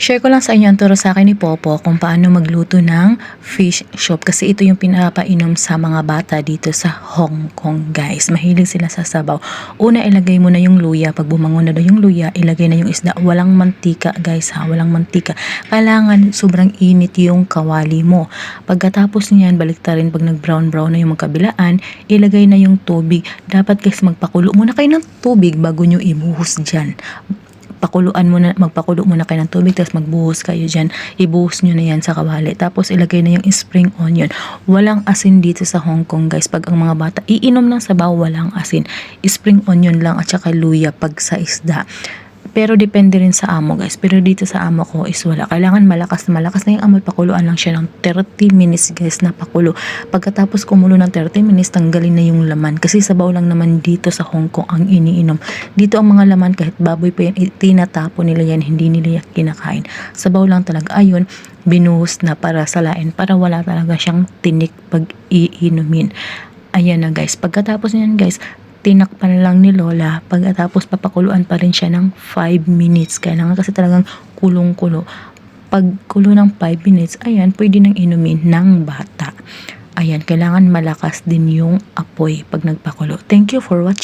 Share ko lang sa inyo ang turo sa akin ni Popo kung paano magluto ng fish soup kasi ito yung pinapainom sa mga bata dito sa Hong Kong, guys. Mahilig sila sa sabaw. Una, ilagay mo na yung luya. Pag bumangon na daw yung luya, ilagay na yung isda. Walang mantika, guys, ha. Walang mantika. Kailangan sobrang init yung kawali mo. Pagkatapos niyan, baliktarin pag nag-brown-brown na yung magkabilaan, ilagay na yung tubig. Dapat, guys, magpakulo muna kayo ng tubig bago nyo ibuhos dyan. Magpakulo muna kayo ng tubig, tapos magbuhos kayo dyan. Ibuhos nyo na yan sa kawali. Tapos ilagay na yung spring onion. Walang asin dito sa Hong Kong, guys. Pag ang mga bata iinom ng sabaw, walang asin. Spring onion lang at saka luya pag sa isda. Pero depende rin sa amo, guys. Pero dito sa amo ko is wala. Kailangan malakas na yung amoy. Pakuluan lang siya ng 30 minutes, guys, na pakulo. Pagkatapos kumulo ng 30 minutes, tanggalin na yung laman. Kasi sabaw lang naman dito sa Hong Kong ang iniinom. Dito ang mga laman, kahit baboy pa yan, tinatapo nila yan. Hindi nila yan kinakain. Sabaw lang talaga. Ayun, binuhos na para salain. Para wala talaga siyang tinik pag iinumin. Ayan na, guys. Pagkatapos niyan, guys, tinakpan lang ni Lola. Pagkatapos papakuluan pa rin siya ng 5 minutes. Kailangan kasi talagang kulong-kulo. Pag kulo ng 5 minutes, ayan, pwede nang inumin ng bata. Ayan, kailangan malakas din yung apoy pag nagpakulo. Thank you for watching.